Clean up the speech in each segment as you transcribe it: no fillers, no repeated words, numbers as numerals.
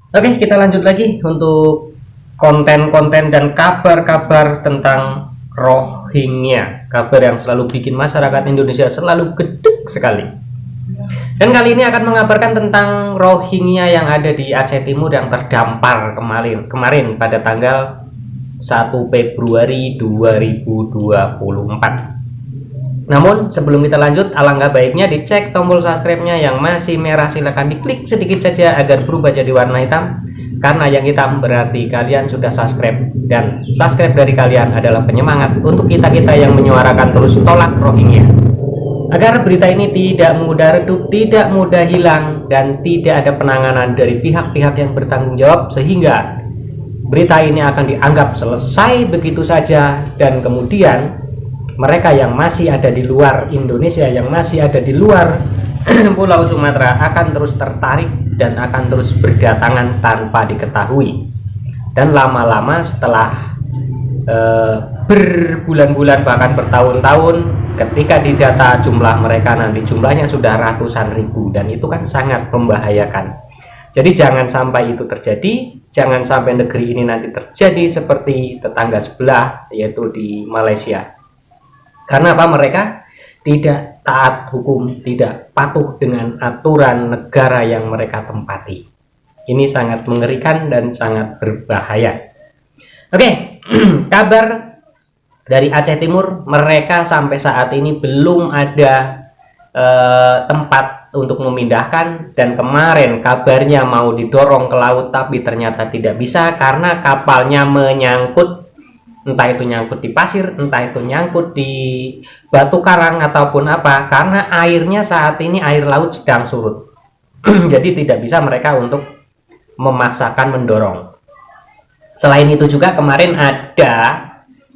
Oke, kita lanjut lagi untuk konten-konten dan kabar-kabar tentang Rohingya, kabar yang selalu bikin masyarakat Indonesia selalu gedek sekali. Dan kali ini akan mengabarkan tentang Rohingya yang ada di Aceh Timur yang terdampar kemarin pada tanggal 1 Februari 2024. Namun sebelum kita lanjut, alangkah baiknya dicek tombol subscribe-nya yang masih merah, silahkan diklik sedikit saja agar berubah jadi warna hitam, karena yang hitam berarti kalian sudah subscribe, dan subscribe dari kalian adalah penyemangat untuk kita-kita yang menyuarakan terus tolak Rohingya, agar berita ini tidak mudah redup, tidak mudah hilang, dan tidak ada penanganan dari pihak-pihak yang bertanggung jawab, sehingga berita ini akan dianggap selesai begitu saja. Dan kemudian mereka yang masih ada di luar Indonesia, yang masih ada di luar Pulau Sumatera akan terus tertarik dan akan terus berdatangan tanpa diketahui. Dan lama-lama setelah berbulan-bulan bahkan bertahun-tahun, ketika didata jumlah mereka nanti jumlahnya sudah ratusan ribu, dan itu kan sangat membahayakan. Jadi jangan sampai itu terjadi, jangan sampai negeri ini nanti terjadi seperti tetangga sebelah, yaitu di Malaysia. Karena apa? Mereka tidak taat hukum, tidak patuh dengan aturan negara yang mereka tempati. Ini sangat mengerikan dan sangat berbahaya. Oke, kabar dari Aceh Timur, mereka sampai saat ini belum ada tempat untuk memindahkan, dan kemarin kabarnya mau didorong ke laut tapi ternyata tidak bisa karena kapalnya menyangkut, entah itu nyangkut di pasir, entah itu nyangkut di batu karang ataupun apa, karena airnya saat ini air laut sedang surut. Jadi tidak bisa mereka untuk memaksakan mendorong. Selain itu juga kemarin ada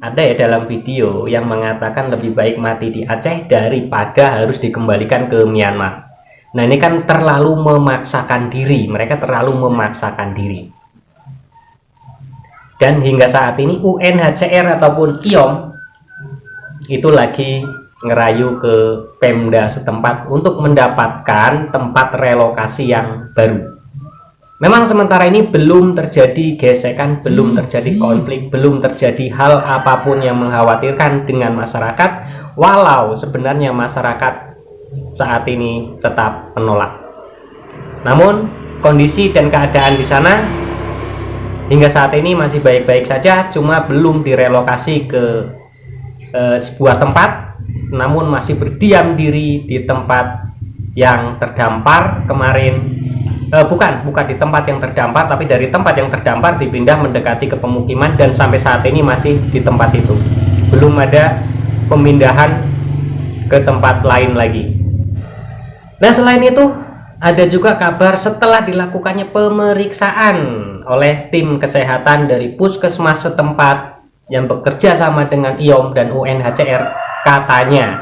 ya dalam video yang mengatakan lebih baik mati di Aceh daripada harus dikembalikan ke Myanmar. Nah, ini kan terlalu memaksakan diri, mereka terlalu memaksakan diri. Dan hingga saat ini UNHCR ataupun IOM itu lagi ngerayu ke Pemda setempat untuk mendapatkan tempat relokasi yang baru. Memang sementara ini belum terjadi gesekan, belum terjadi konflik, belum terjadi hal apapun yang mengkhawatirkan dengan masyarakat, walau sebenarnya masyarakat saat ini tetap menolak. Namun kondisi dan keadaan di sana hingga saat ini masih baik-baik saja, cuma belum direlokasi ke sebuah tempat, namun masih berdiam diri di tempat yang terdampar kemarin. Bukan di tempat yang terdampar, tapi dari tempat yang terdampar dipindah mendekati ke pemukiman, dan sampai saat ini masih di tempat itu. Belum ada pemindahan ke tempat lain lagi. Nah, selain itu ada juga kabar setelah dilakukannya pemeriksaan oleh tim kesehatan dari puskesmas setempat yang bekerja sama dengan IOM dan UNHCR katanya.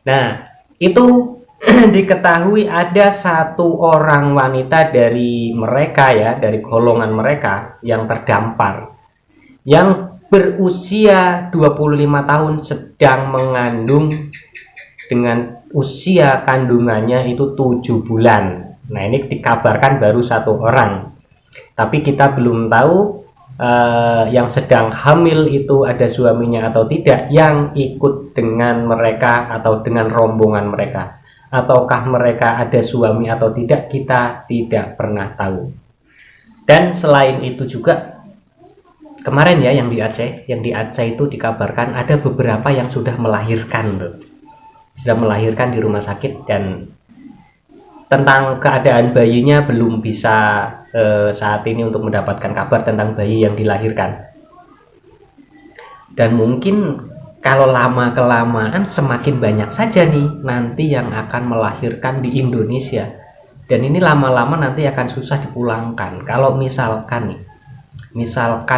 Nah, itu diketahui ada satu orang wanita dari mereka ya, dari golongan mereka yang terdampar, yang berusia 25 tahun, sedang mengandung dengan usia kandungannya itu 7 bulan. Nah, ini dikabarkan baru satu orang, tapi kita belum tahu yang sedang hamil itu ada suaminya atau tidak, yang ikut dengan mereka atau dengan rombongan mereka, ataukah mereka ada suami atau tidak, kita tidak pernah tahu. Dan selain itu juga kemarin ya yang di Aceh itu dikabarkan ada beberapa yang sudah melahirkan tuh. Sudah melahirkan di rumah sakit, dan tentang keadaan bayinya belum bisa saat ini untuk mendapatkan kabar tentang bayi yang dilahirkan. Dan mungkin kalau lama kelamaan semakin banyak saja nih nanti yang akan melahirkan di Indonesia, dan ini lama-lama nanti akan susah dipulangkan. Kalau misalkan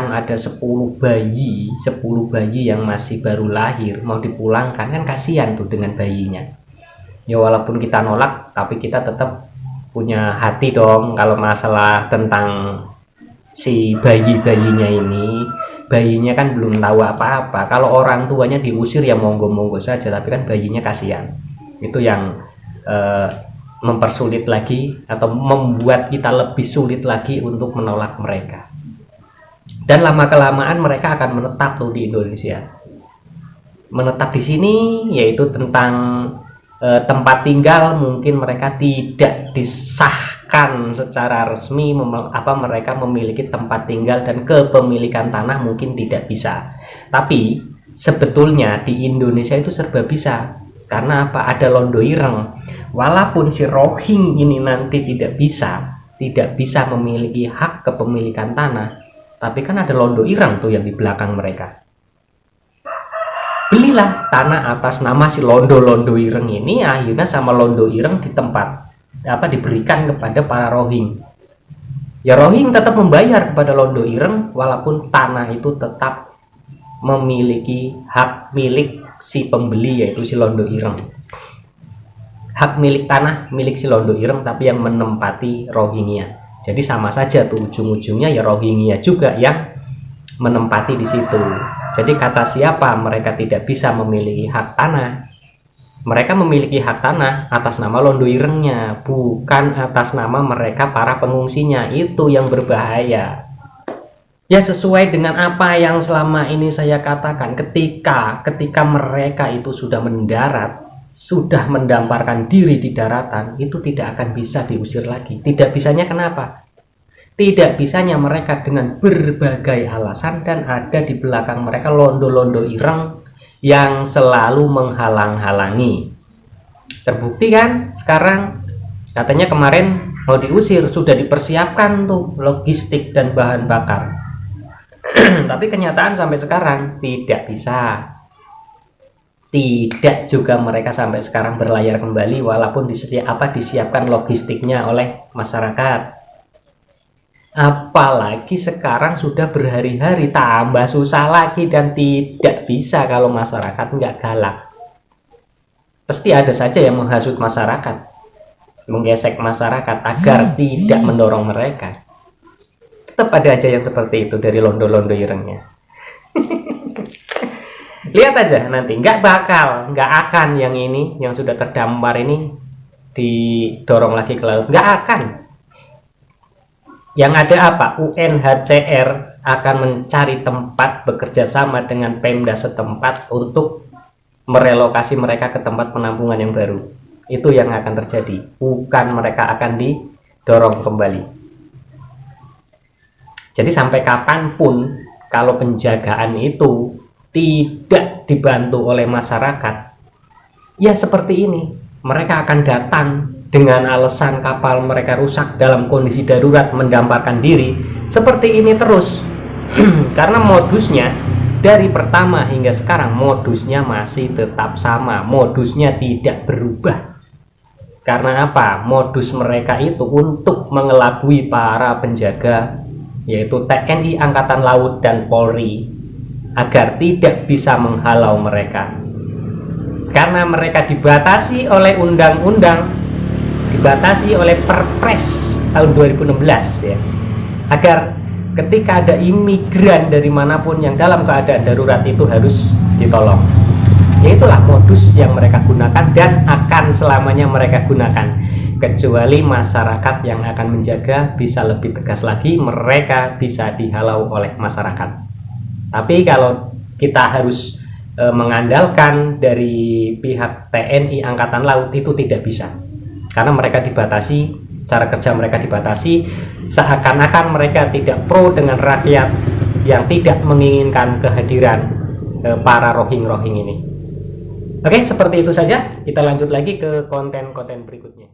ada 10 bayi yang masih baru lahir mau dipulangkan, kan kasihan tuh dengan bayinya. Ya walaupun kita nolak, tapi kita tetap punya hati dong kalau masalah tentang si bayinya ini. Bayinya kan belum tahu apa-apa. Kalau orang tuanya diusir ya monggo-monggo saja, tapi kan bayinya kasihan. Itu yang mempersulit lagi atau membuat kita lebih sulit lagi untuk menolak mereka. Dan lama-kelamaan mereka akan menetap tuh di Indonesia. Menetap di sini yaitu tentang tempat tinggal, mungkin mereka tidak disahkan secara resmi mereka memiliki tempat tinggal dan kepemilikan tanah mungkin tidak bisa. Tapi sebetulnya di Indonesia itu serba bisa. Karena apa? Ada Londo Ireng. Walaupun si Rohing ini nanti tidak bisa memiliki hak kepemilikan tanah, tapi kan ada Londo Ireng tuh yang di belakang mereka. Belilah tanah atas nama si Londo Ireng ini, akhirnya sama Londo Ireng diberikan kepada para Rohing. Ya Rohing tetap membayar kepada Londo Ireng, walaupun tanah itu tetap memiliki hak milik si pembeli, yaitu si Londo Ireng. Hak milik tanah milik si Londo Ireng, tapi yang menempati Rohingya. Jadi sama saja tuh, ujung-ujungnya ya Rohingya juga yang menempati di situ. Jadi kata siapa mereka tidak bisa memiliki hak tanah? Mereka memiliki hak tanah atas nama Londo Irengnya, bukan atas nama mereka para pengungsinya. Itu yang berbahaya. Ya sesuai dengan apa yang selama ini saya katakan, ketika mereka itu sudah mendarat, sudah mendamparkan diri di daratan, itu tidak akan bisa diusir lagi. Tidak bisanya kenapa? Tidak bisanya mereka dengan berbagai alasan, dan ada di belakang mereka Londo Ireng yang selalu menghalang-halangi. Terbukti kan sekarang, katanya kemarin mau diusir, sudah dipersiapkan tuh logistik dan bahan bakar. Tapi kenyataan sampai sekarang tidak bisa. Tidak juga mereka sampai sekarang berlayar kembali, walaupun disiapkan logistiknya oleh masyarakat. Apalagi sekarang sudah berhari-hari, tambah susah lagi, dan tidak bisa kalau masyarakat nggak galak. Pasti ada saja yang menghasut masyarakat, menggesek masyarakat agar tidak mendorong mereka. Tetap ada aja yang seperti itu dari Londo Irengnya. Lihat aja nanti, nggak akan yang ini, yang sudah terdampar ini didorong lagi ke laut, nggak akan. Yang ada apa? UNHCR akan mencari tempat, bekerja sama dengan Pemda setempat untuk merelokasi mereka ke tempat penampungan yang baru. Itu yang akan terjadi, bukan mereka akan didorong kembali. Jadi sampai kapanpun kalau penjagaan itu tidak dibantu oleh masyarakat, ya seperti ini, mereka akan datang dengan alasan kapal mereka rusak dalam kondisi darurat, mendamparkan diri seperti ini terus. Karena modusnya dari pertama hingga sekarang, modusnya masih tetap sama, modusnya tidak berubah. Karena apa? Modus mereka itu untuk mengelabui para penjaga, yaitu TNI Angkatan Laut dan Polri, agar tidak bisa menghalau mereka. Karena mereka dibatasi oleh undang-undang, dibatasi oleh Perpres tahun 2016 ya, agar ketika ada imigran dari manapun yang dalam keadaan darurat itu harus ditolong. Ya itulah modus yang mereka gunakan dan akan selamanya mereka gunakan, kecuali masyarakat yang akan menjaga bisa lebih tegas lagi, mereka bisa dihalau oleh masyarakat. Tapi kalau kita harus mengandalkan dari pihak TNI Angkatan Laut, itu tidak bisa, karena mereka dibatasi, cara kerja mereka dibatasi, seakan-akan mereka tidak pro dengan rakyat yang tidak menginginkan kehadiran para Rohing ini. Oke, seperti itu saja. Kita lanjut lagi ke konten-konten berikutnya.